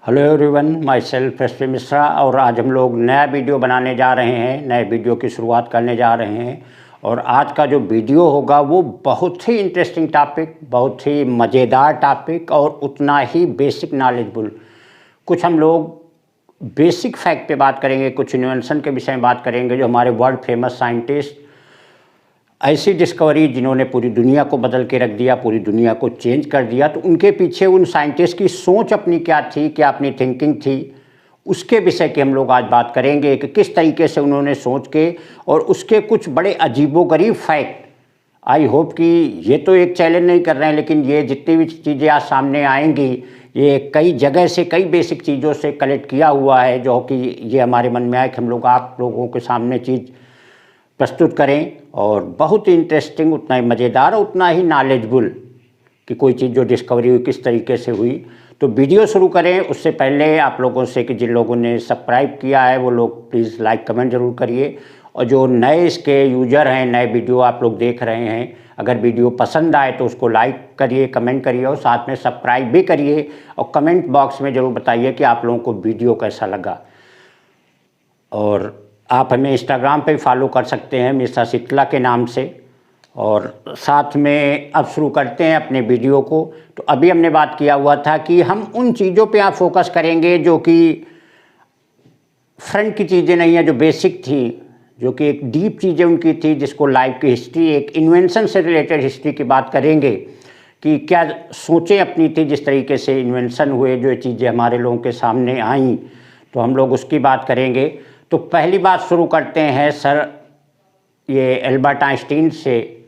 Hello everyone, my self SP Mishra. और आज हम लोग नया वीडियो बनाने जा रहे हैं, नए वीडियो की शुरुआत करने जा रहे हैं। और आज का जो वीडियो होगा वो बहुत ही इंटरेस्टिंग टॉपिक, बहुत ही मज़ेदार टॉपिक और उतना ही बेसिक नॉलेजफुल। कुछ हम लोग बेसिक फैक्ट पे बात करेंगे, कुछ इन्वेंशन के विषय में बात करेंगे जो हमारे वर्ल्ड फेमस साइंटिस्ट, ऐसी डिस्कवरी जिन्होंने पूरी दुनिया को बदल के रख दिया, पूरी दुनिया को चेंज कर दिया, तो उनके पीछे उन साइंटिस्ट की सोच अपनी क्या थी, क्या अपनी थिंकिंग थी, उसके विषय की हम लोग आज बात करेंगे कि किस तरीके से उन्होंने सोच के और उसके कुछ बड़े अजीबोगरीब फैक्ट। आई होप कि ये तो एक चैलेंज नहीं कर रहे हैं, लेकिन ये जितनी भी चीज़ें आज सामने आएंगी ये कई जगह से, कई बेसिक चीज़ों से कलेक्ट किया हुआ है, जो कि ये हमारे मन में आए कि हम लोग आप लोगों के सामने चीज़ प्रस्तुत करें। और बहुत ही इंटरेस्टिंग, उतना ही मज़ेदार और उतना ही नॉलेजफुल कि कोई चीज़ जो डिस्कवरी हुई किस तरीके से हुई। तो वीडियो शुरू करें उससे पहले आप लोगों से कि जिन लोगों ने सब्सक्राइब किया है वो लोग प्लीज़ लाइक कमेंट ज़रूर करिए। और जो नए इसके यूज़र हैं, नए वीडियो आप लोग देख रहे हैं, अगर वीडियो पसंद आए तो उसको लाइक करिए, कमेंट करिए और साथ में सब्सक्राइब भी करिए। और कमेंट बॉक्स में ज़रूर बताइए कि आप लोगों को वीडियो कैसा लगा। और आप हमें इंस्टाग्राम पे फॉलो कर सकते हैं मिस्टर शीतला के नाम से। और साथ में अब शुरू करते हैं अपने वीडियो को। तो अभी हमने बात किया हुआ था कि हम उन चीज़ों पे आप फोकस करेंगे जो कि फ्रंट की चीज़ें नहीं हैं, जो बेसिक थी, जो कि एक डीप चीज़ें उनकी थी, जिसको लाइफ की हिस्ट्री, एक इन्वेंशन से रिलेटेड हिस्ट्री की बात करेंगे कि क्या सोचें अपनी थी, जिस तरीके से इन्वेंशन हुए, जो चीज़ें हमारे लोगों के सामने आईं, तो हम लोग उसकी बात करेंगे। तो पहली बात शुरू करते हैं सर ये एल्बर्ट आइंस्टीन से,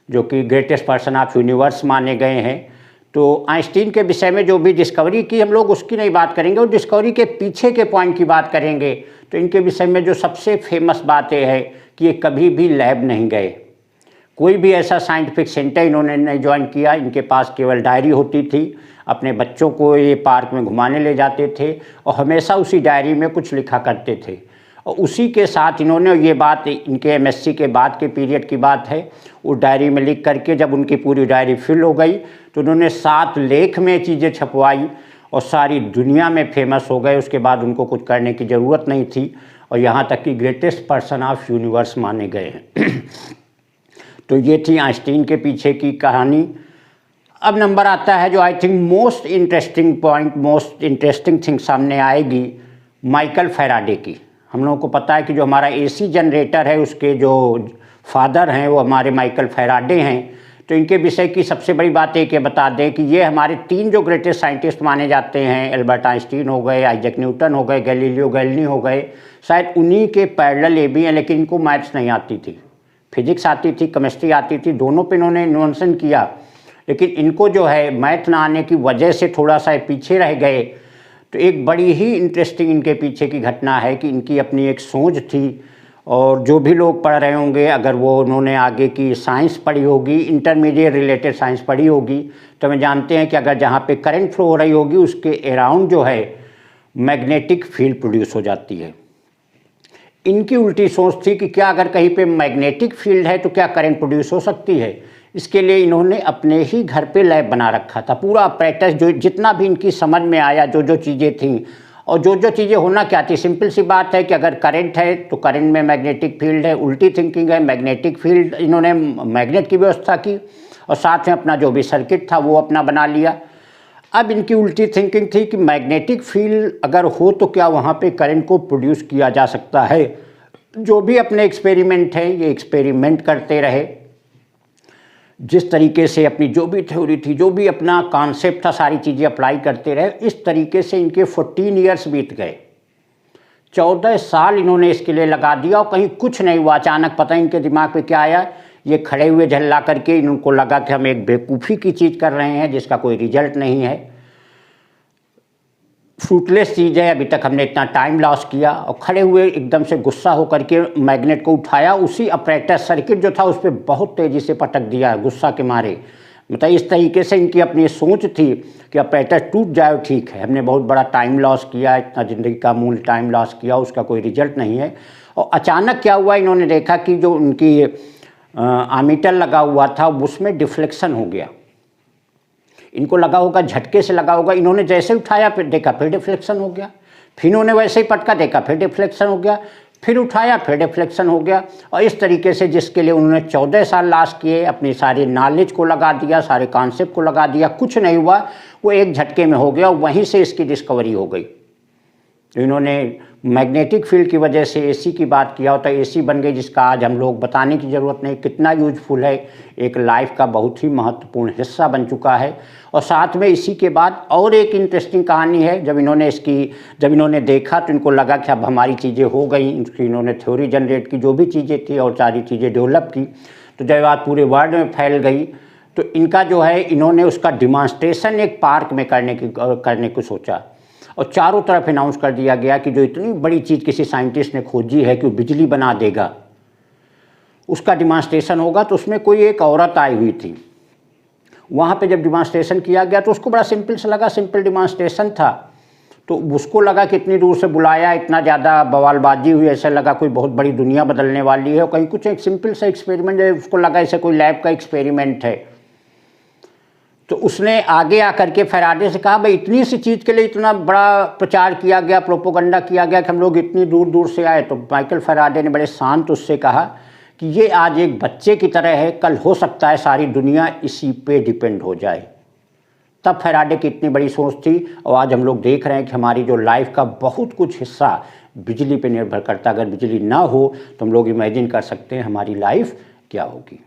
जो कि ग्रेटेस्ट पर्सन ऑफ यूनिवर्स माने गए हैं। तो आइंस्टीन के विषय में जो भी डिस्कवरी की, हम लोग उसकी नहीं बात करेंगे और डिस्कवरी के पीछे के पॉइंट की बात करेंगे। तो इनके विषय में जो सबसे फेमस बात यह है कि ये कभी भी लैब नहीं गए, कोई भी ऐसा साइंटिफिक सेंटर इन्होंने नहीं ज्वाइन किया। इनके पास केवल डायरी होती थी, अपने बच्चों को ये पार्क में घुमाने ले जाते थे और हमेशा उसी डायरी में कुछ लिखा करते थे। और उसी के साथ इन्होंने ये बात, इनके एमएससी के बाद के पीरियड की बात है, उस डायरी में लिख करके जब उनकी पूरी डायरी फिल हो गई तो उन्होंने 7 लेख में चीज़ें छपवाई और सारी दुनिया में फेमस हो गए। उसके बाद उनको कुछ करने की ज़रूरत नहीं थी और यहाँ तक कि ग्रेटेस्ट पर्सन ऑफ यूनिवर्स माने गए हैं। तो ये थी आइंस्टीन के पीछे की कहानी। अब नंबर आता है जो I think most interesting point, most interesting thing सामने आएगी, माइकल फैराडे की। हम लोगों को पता है कि जो हमारा एसी जनरेटर है उसके जो फादर हैं वो हमारे माइकल फैराडे हैं। तो इनके विषय की सबसे बड़ी बात एक ये बता दें कि ये हमारे 3 जो ग्रेटेस्ट साइंटिस्ट माने जाते हैं, एल्बर्ट आइंस्टीन हो गए, आइजैक न्यूटन हो गए, गैलीलियो गैलीली हो गए, शायद उन्हीं के पैरेलल ये भी हैं। लेकिन इनको मैथ्स नहीं आती थी, फिजिक्स आती थी, केमिस्ट्री आती थी, दोनों पे इन्होंने इन्वेंशन किया। लेकिन इनको जो है मैथ ना आने की वजह से थोड़ा सा पीछे रह गए। तो एक बड़ी ही इंटरेस्टिंग इनके पीछे की घटना है कि इनकी अपनी एक सोच थी। और जो भी लोग पढ़ रहे होंगे, अगर वो उन्होंने आगे की साइंस पढ़ी होगी, इंटरमीडिएट रिलेटेड साइंस पढ़ी होगी, तो हमें जानते हैं कि अगर जहाँ पे करंट फ्लो हो रही होगी उसके अराउंड जो है मैग्नेटिक फील्ड प्रोड्यूस हो जाती है। इनकी उल्टी सोच थी कि क्या अगर कहीं पे मैग्नेटिक फील्ड है तो क्या करंट प्रोड्यूस हो सकती है। इसके लिए इन्होंने अपने ही घर पे लैब बना रखा था, पूरा अपरेटस, जो जितना भी इनकी समझ में आया, जो जो चीज़ें थीं और जो जो चीज़ें होना क्या थी। सिंपल सी बात है कि अगर करंट है तो करंट में मैग्नेटिक फील्ड है, उल्टी थिंकिंग है, मैग्नेटिक फील्ड, इन्होंने मैग्नेट की व्यवस्था की और साथ में अपना जो भी सर्किट था वो अपना बना लिया। अब इनकी उल्टी थिंकिंग थी कि मैग्नेटिक फील्ड अगर हो तो क्या वहाँ पे करंट को प्रोड्यूस किया जा सकता है। जो भी अपने एक्सपेरिमेंट है ये एक्सपेरिमेंट करते रहे, जिस तरीके से अपनी जो भी थ्योरी थी, जो भी अपना कॉन्सेप्ट था, सारी चीज़ें अप्लाई करते रहे। इस तरीके से इनके 14 ईयर्स बीत गए, 14 साल इन्होंने इसके लिए लगा दिया और कहीं कुछ नहीं हुआ। अचानक पता नहीं इनके दिमाग पे क्या आया, ये खड़े हुए झल्ला करके इनको लगा कि हम एक बेवकूफ़ी की चीज़ कर रहे हैं जिसका कोई रिजल्ट नहीं है, फ्रूटलेस चीज़ है, अभी तक हमने इतना टाइम लॉस किया। और खड़े हुए एकदम से गुस्सा होकर के मैग्नेट को उठाया, उसी अपरेटस सर्किट जो था उस पर बहुत तेज़ी से पटक दिया गुस्सा के मारे। मतलब इस तरीके से इनकी अपनी सोच थी कि अपरेटस टूट जाए, ठीक है, हमने बहुत बड़ा टाइम लॉस किया, इतना ज़िंदगी का मूल टाइम लॉस किया, उसका कोई रिजल्ट नहीं है। और अचानक क्या हुआ, इन्होंने देखा कि जो उनकी आमीटर लगा हुआ था उसमें डिफ्लेक्शन हो गया। इनको लगा होगा, झटके से लगा होगा, इन्होंने जैसे उठाया फिर देखा फिर डिफ्लेक्शन हो गया, फिर इन्होंने वैसे ही पटका, देखा फिर डिफ्लेक्शन हो गया, फिर उठाया फिर डिफ्लेक्शन हो गया। और इस तरीके से जिसके लिए उन्होंने 14 साल लास्ट किए, अपनी सारी नॉलेज को लगा दिया, सारे कॉन्सेप्ट को लगा दिया, कुछ नहीं हुआ, वो एक झटके में हो गया और वहीं से इसकी डिस्कवरी हो गई। तो इन्होंने मैग्नेटिक फील्ड की वजह से एसी की बात किया होता, एसी बन गई, जिसका आज हम लोग बताने की ज़रूरत नहीं कितना यूजफुल है, एक लाइफ का बहुत ही महत्वपूर्ण हिस्सा बन चुका है। और साथ में इसी के बाद और एक इंटरेस्टिंग कहानी है, जब इन्होंने देखा तो इनको लगा कि अब हमारी चीज़ें हो गई, इन्होंने थ्योरी जनरेट की, जो भी चीज़ें थी और सारी चीज़ें डेवलप की, तो जब बात पूरे वर्ल्ड में फैल गई तो इनका जो है, इन्होंने उसका डिमॉन्स्ट्रेशन एक पार्क में करने को सोचा और चारों तरफ अनाउंस कर दिया गया कि जो इतनी बड़ी चीज़ किसी साइंटिस्ट ने खोजी है कि वो बिजली बना देगा, उसका डिमॉन्स्ट्रेशन होगा। तो उसमें कोई एक औरत आई हुई थी, वहाँ पे जब डिमॉन्स्ट्रेशन किया गया तो उसको बड़ा सिंपल सा लगा, सिंपल डिमॉन्स्ट्रेशन था, तो उसको लगा कि इतनी दूर से बुलाया, इतना ज़्यादा बवालबाजी हुई, ऐसा लगा कोई बहुत बड़ी दुनिया बदलने वाली है, और कहीं कुछ एक सिंपल सा एक्सपेरिमेंट है, उसको लगा ऐसे कोई लैब का एक्सपेरिमेंट है। तो उसने आगे आकर के फैराडे से कहा, भाई इतनी सी चीज़ के लिए इतना बड़ा प्रचार किया गया, प्रोपोगंडा किया गया कि हम लोग इतनी दूर दूर से आए। तो माइकल फैराडे ने बड़े शांत उससे कहा कि ये आज एक बच्चे की तरह है, कल हो सकता है सारी दुनिया इसी पे डिपेंड हो जाए। तब फैराडे की इतनी बड़ी सोच थी, और आज हम लोग देख रहे हैं कि हमारी जो लाइफ का बहुत कुछ हिस्सा बिजली पे निर्भर करता है। अगर बिजली ना हो तो हम लोग इमेजिन कर सकते हैं हमारी लाइफ क्या होगी।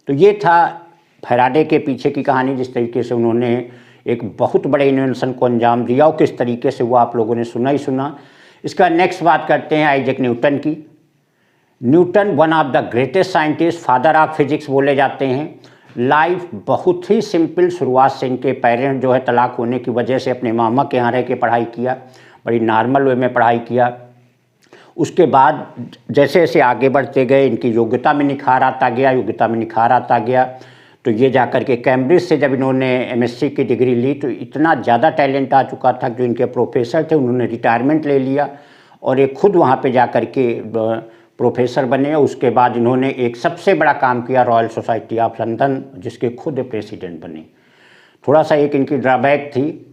तो ये था फैराडे के पीछे की कहानी, जिस तरीके से उन्होंने एक बहुत बड़े इन्वेंशन को अंजाम दिया और किस तरीके से वो आप लोगों ने सुना ही सुना। इसका नेक्स्ट बात करते हैं आइजैक न्यूटन की। Newton one of the greatest scientist, father of physics बोले जाते हैं। लाइफ बहुत ही सिंपल, शुरुआत से इनके पेरेंट जो है तलाक होने की वजह से अपने मामा के यहाँ रह के पढ़ाई किया, बड़ी नॉर्मल वे में पढ़ाई किया। उसके बाद जैसे जैसे आगे बढ़ते गए इनकी योग्यता में निखार आता गया, तो ये जाकर के कैम्ब्रिज से जब इन्होंने एमएससी की डिग्री ली तो इतना ज़्यादा टैलेंट आ चुका था, जो इनके प्रोफेसर थे उन्होंने रिटायरमेंट ले लिया और एक खुद वहाँ पे जाकर के प्रोफेसर बने। उसके बाद इन्होंने एक सबसे बड़ा काम किया, रॉयल सोसाइटी ऑफ लंदन, जिसके खुद प्रेसिडेंट बने। थोड़ा सा एक इनकी ड्रॉबैक थी,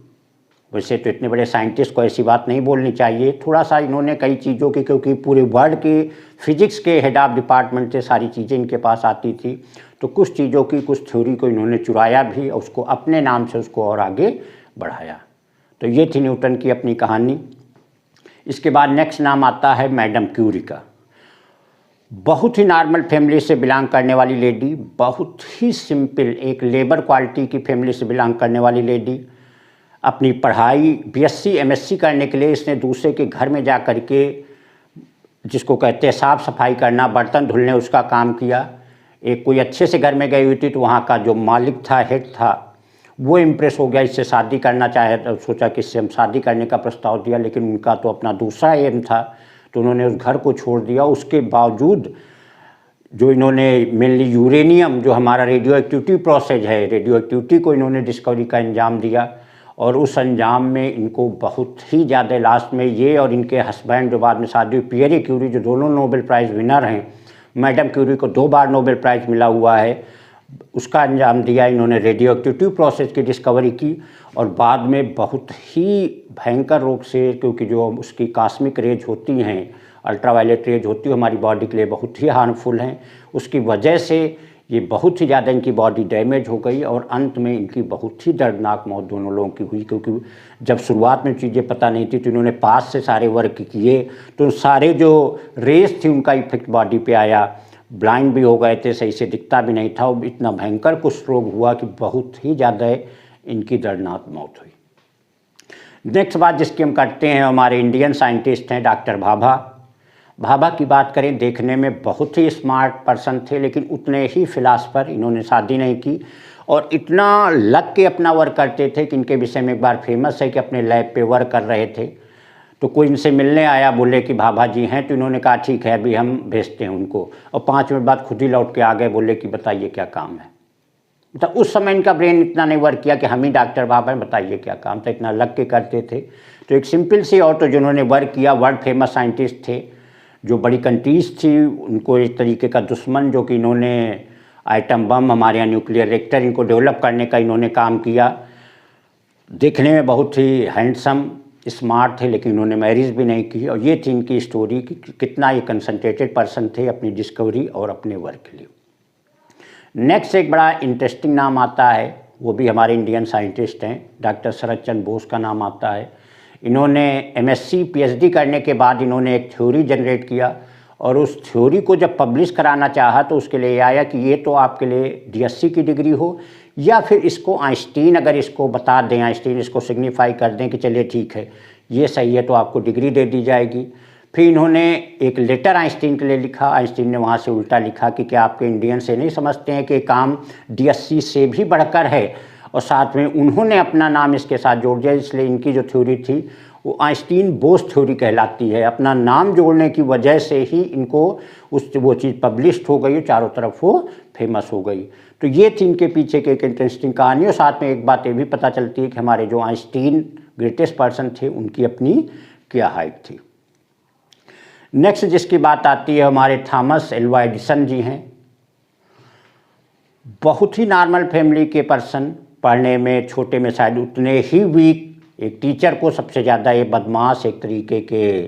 वैसे तो इतने बड़े साइंटिस्ट को ऐसी बात नहीं बोलनी चाहिए, थोड़ा सा इन्होंने कई चीज़ों की, क्योंकि पूरे वर्ल्ड के फिजिक्स के हेड ऑफ डिपार्टमेंट से सारी चीज़ें इनके पास आती थी, तो कुछ चीज़ों की, कुछ थ्योरी को इन्होंने चुराया भी और उसको अपने नाम से उसको और आगे बढ़ाया। तो ये थी न्यूटन की अपनी कहानी। इसके बाद नेक्स्ट नाम आता है मैडम क्यूरी का। बहुत ही नॉर्मल फैमिली से बिलोंग करने वाली लेडी, बहुत ही सिंपल एक लेबर क्वालिटी की फैमिली से बिलोंग करने वाली लेडी। अपनी पढ़ाई बीएससी एमएससी करने के लिए इसने दूसरे के घर में जा कर के, जिसको कहते हैं साफ़ सफाई करना, बर्तन धुलने, उसका काम किया। एक कोई अच्छे से घर में गई हुई थी तो वहाँ का जो मालिक था, हेड था, वो इम्प्रेस हो गया, इससे शादी करना चाहे, तो सोचा कि इससे हम शादी करने का प्रस्ताव दिया, लेकिन उनका तो अपना दूसरा एम था, तो उन्होंने उस घर को छोड़ दिया। उसके बावजूद जो इन्होंने मेनली यूरेनियम, जो हमारा रेडियो एक्टिविटी प्रोसेस है, रेडियो एक्टिविटी को इन्होंने डिस्कवरी का अंजाम दिया, और उस अंजाम में इनको बहुत ही ज़्यादा, लास्ट में ये और इनके हस्बैंड जो बाद में शादी हुई, पियरे क्यूरी, जो दोनों नोबेल प्राइज़ विनर हैं, मैडम क्यूरी को 2 बार नोबेल प्राइज़ मिला हुआ है, उसका अंजाम दिया। इन्होंने रेडियो एक्टिविटी प्रोसेस की डिस्कवरी की और बाद में बहुत ही भयंकर रोग से, क्योंकि जो उसकी कॉस्मिक रेज होती हैं, अल्ट्रावायलेट रेज होती है, हमारी बॉडी के लिए बहुत ही हार्मफुल हैं, उसकी वजह से ये बहुत ही ज़्यादा इनकी बॉडी डैमेज हो गई और अंत में इनकी बहुत ही दर्दनाक मौत दोनों लोगों की हुई। क्योंकि जब शुरुआत में चीज़ें पता नहीं थी तो इन्होंने पास से सारे वर्क किए, तो सारे जो रेस थी उनका इफेक्ट बॉडी पे आया, ब्लाइंड भी हो गए थे, सही से दिखता भी नहीं था, और इतना भयंकर कुछ रोग हुआ कि बहुत ही ज़्यादा इनकी दर्दनाक मौत हुई। नेक्स्ट बात जिसकी हम करते हैं, हमारे इंडियन साइंटिस्ट हैं डॉक्टर भाभा। भाभा की बात करें, देखने में बहुत ही स्मार्ट पर्सन थे, लेकिन उतने ही फिलासफर। इन्होंने शादी नहीं की और इतना लग के अपना वर्क करते थे कि इनके विषय में एक बार फेमस है कि अपने लैब पे वर्क कर रहे थे तो कोई इनसे मिलने आया, बोले कि भाभा जी हैं, तो इन्होंने कहा ठीक है अभी हम भेजते हैं उनको, और 5 मिनट बाद खुद ही लौट के आ गए, बोले कि बताइए क्या काम है। तो उस समय इनका ब्रेन इतना नहीं वर्क किया कि हम ही डॉक्टर भाभा हैं, बताइए क्या काम था, इतना लग के करते थे। तो एक सिंपल सी और, तो जिन्होंने वर्क किया, वर्ल्ड फेमस साइंटिस्ट थे, जो बड़ी कंट्रीज थी उनको एक तरीके का दुश्मन, जो कि इन्होंने आइटम बम, हमारे यहाँ न्यूक्लियर रिएक्टर, इनको डेवलप करने का इन्होंने काम किया। देखने में बहुत ही हैंडसम, स्मार्ट थे, लेकिन इन्होंने मैरिज भी नहीं की। और ये थी इनकी स्टोरी कि कितना ये कंसंट्रेटेड पर्सन थे अपनी डिस्कवरी और अपने वर्क के लिए। नेक्स्ट एक बड़ा इंटरेस्टिंग नाम आता है, वो भी हमारे इंडियन साइंटिस्ट हैं, डॉक्टर शरद चंद्र बोस का नाम आता है। इन्होंने एमएससी पीएचडी करने के बाद इन्होंने एक थ्योरी जनरेट किया और उस थ्योरी को जब पब्लिश कराना चाहा तो उसके लिए आया कि ये तो आपके लिए डीएससी की डिग्री हो, या फिर इसको आइंस्टीन अगर इसको बता दें, आइंस्टीन इसको सिग्निफाई कर दें कि चलिए ठीक है ये सही है, तो आपको डिग्री दे दी जाएगी। फिर इन्होंने एक लेटर आइंस्टीन के लिए लिखा। आइंस्टीन ने वहाँ से उल्टा लिखा कि क्या आपके इंडियन से नहीं समझते हैं कि काम डीएससी से भी बढ़कर है, और साथ में उन्होंने अपना नाम इसके साथ जोड़ दिया। इसलिए इनकी जो थ्योरी थी वो आइंस्टीन बोस थ्योरी कहलाती है। अपना नाम जोड़ने की वजह से ही इनको वो चीज़ पब्लिश्ड हो गई, चारों तरफ वो फेमस हो गई। तो ये थी इनके पीछे की एक इंटरेस्टिंग कहानी। और साथ में एक बात ये भी पता चलती है कि हमारे जो आइंस्टीन ग्रेटेस्ट पर्सन थे उनकी अपनी क्या हाइट थी। नेक्स्ट जिसकी बात आती है हमारे थॉमस एल्वा एडिसन जी हैं। बहुत ही नॉर्मल फैमिली के पर्सन, पढ़ने में छोटे में शायद उतने ही वीक, एक टीचर को सबसे ज़्यादा ये बदमाश, एक तरीके के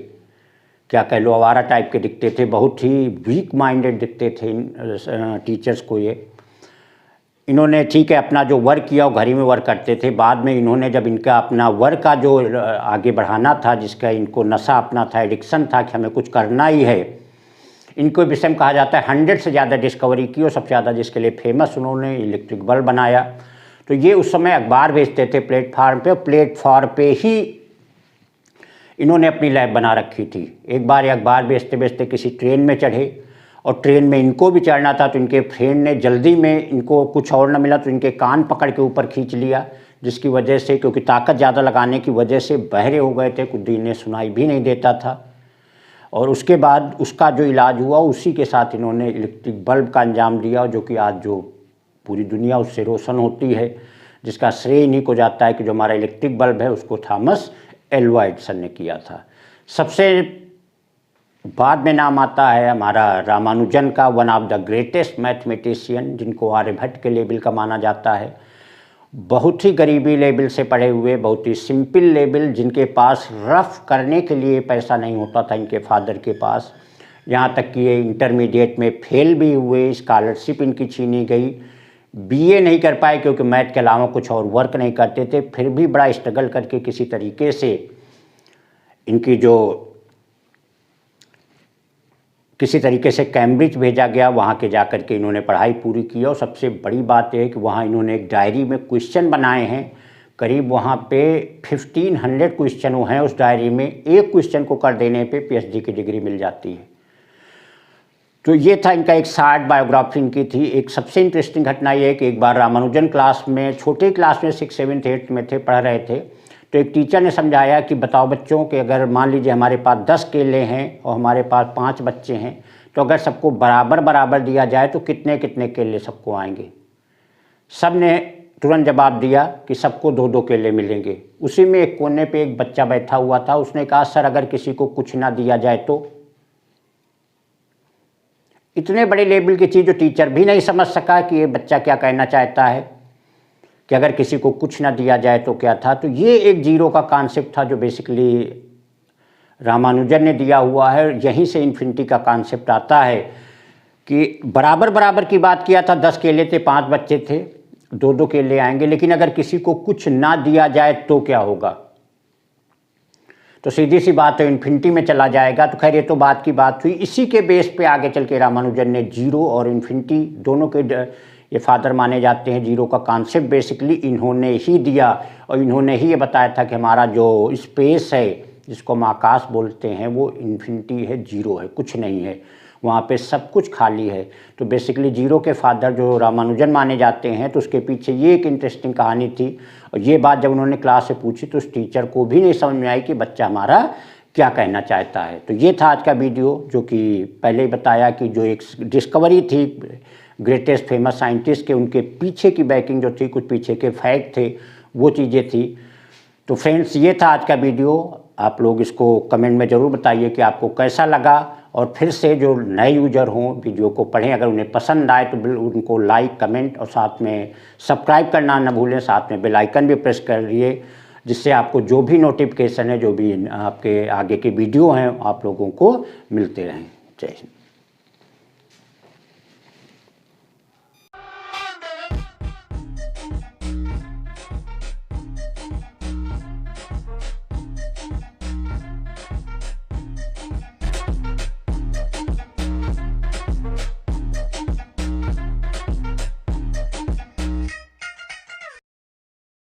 क्या कह लो आवारा टाइप के दिखते थे, बहुत ही वीक माइंडेड दिखते थे टीचर्स को ये। इन्होंने ठीक है अपना जो वर्क किया वो घर ही में वर्क करते थे। बाद में इन्होंने जब इनका अपना वर्क का जो आगे बढ़ाना था, जिसका इनको नशा अपना था, एडिक्शन था कि हमें कुछ करना ही है, इनको विषय में कहा जाता है 100 से ज़्यादा डिस्कवरी की, और सबसे ज़्यादा जिसके लिए फेमस उन्होंने इलेक्ट्रिक बल्ब बनाया। तो ये उस समय अखबार भेजते थे प्लेटफार्म पे, प्लेटफार्म पे ही इन्होंने अपनी लैब बना रखी थी। एक बार ये अखबार बेचते बेचते किसी ट्रेन में चढ़े, और ट्रेन में इनको भी चढ़ना था, तो इनके फ्रेंड ने जल्दी में, इनको कुछ और न मिला तो इनके कान पकड़ के ऊपर खींच लिया, जिसकी वजह से, क्योंकि ताकत ज़्यादा लगाने की वजह से बहरे हो गए थे, कुछ दिन ने सुनाई भी नहीं देता था। और उसके बाद उसका जो इलाज हुआ उसी के साथ इन्होंने इलेक्ट्रिक बल्ब का अंजाम दिया, जो कि आज जो पूरी दुनिया उससे रोशन होती है, जिसका श्रेय इन्हीं को जाता है कि जो हमारा इलेक्ट्रिक बल्ब है उसको थॉमस एल्वा एडिसन ने किया था। सबसे बाद में नाम आता है हमारा रामानुजन का, one of the greatest mathematician, जिनको आर्यभट्ट के लेवल का माना जाता है। बहुत ही गरीबी लेवल से पढ़े हुए, बहुत ही सिंपल लेवल, जिनके पास रफ करने के लिए पैसा नहीं होता था इनके फादर के पास। यहाँ तक कि ये इंटरमीडिएट में फेल भी हुए, स्कॉलरशिप इनकी छीनी गई, बीए नहीं कर पाए क्योंकि मैथ के अलावा कुछ और वर्क नहीं करते थे। फिर भी बड़ा स्ट्रगल करके किसी तरीके से इनकी जो किसी तरीके से कैम्ब्रिज भेजा गया, वहाँ के जा कर के इन्होंने पढ़ाई पूरी की। और सबसे बड़ी बात यह है कि वहाँ इन्होंने एक डायरी में क्वेश्चन बनाए हैं, करीब वहाँ पे 1500 क्वेश्चन हैं उस डायरी में। एक क्वेश्चन को कर देने पे पीएचडी की डिग्री मिल जाती है। तो ये था इनका एक शॉर्ट बायोग्राफी इनकी थी। एक सबसे इंटरेस्टिंग घटना ये है कि एक बार रामानुजन क्लास में, छोटे क्लास में 6, 7, 8 में थे, पढ़ रहे थे, तो एक टीचर ने समझाया कि बताओ बच्चों कि अगर मान लीजिए हमारे पास 10 केले हैं और हमारे पास 5 बच्चे हैं, तो अगर सबको बराबर बराबर दिया जाए तो कितने कितने केले सबको आएंगे। सब ने तुरंत जवाब दिया कि सबको 2-2 केले मिलेंगे। उसी में एक कोने पे एक बच्चा बैठा हुआ था, उसने कहा सर अगर किसी को कुछ ना दिया जाए तो। इतने बड़े लेवल की चीज़ जो टीचर भी नहीं समझ सका कि ये बच्चा क्या कहना चाहता है, कि अगर किसी को कुछ ना दिया जाए तो क्या था। तो ये एक जीरो का कॉन्सेप्ट था जो बेसिकली रामानुजन ने दिया हुआ है। यहीं से इन्फिनिटी का कॉन्सेप्ट आता है कि बराबर बराबर की बात किया था। 10 केले थे, 5 बच्चे थे, 2-2 केले आएंगे, लेकिन अगर किसी को कुछ ना दिया जाए तो क्या होगा। तो सीधी सी बात है इन्फिनिटी में चला जाएगा। तो खैर ये तो बात की बात हुई। इसी के बेस पे आगे चल के रामानुजन ने जीरो और इन्फिनिटी दोनों के ये फादर माने जाते हैं। जीरो का कॉन्सेप्ट बेसिकली इन्होंने ही दिया, और इन्होंने ही ये बताया था कि हमारा जो स्पेस है, जिसको हम आकाश बोलते हैं, वो इन्फिनिटी है, जीरो है, कुछ नहीं है, वहाँ पे सब कुछ खाली है। तो बेसिकली जीरो के फादर जो रामानुजन माने जाते हैं, तो उसके पीछे ये एक इंटरेस्टिंग कहानी थी। और ये बात जब उन्होंने क्लास से पूछी तो उस टीचर को भी नहीं समझ में आई कि बच्चा हमारा क्या कहना चाहता है। तो ये था आज का वीडियो, जो कि पहले ही बताया कि जो एक डिस्कवरी थी ग्रेटेस्ट फेमस साइंटिस्ट के, उनके पीछे की बैकिंग जो थी, कुछ पीछे के फैक्ट थे, वो चीज़ें थी। तो फ्रेंड्स ये था आज का वीडियो। आप लोग इसको कमेंट में ज़रूर बताइए कि आपको कैसा लगा, और फिर से जो नए यूजर हों वीडियो को पढ़ें, अगर उन्हें पसंद आए तो उनको लाइक, कमेंट और साथ में सब्सक्राइब करना ना भूलें, साथ में बेल आइकन भी प्रेस करिए, जिससे आपको जो भी नोटिफिकेशन है, जो भी आपके आगे के वीडियो हैं, आप लोगों को मिलते रहें। जय हिंद।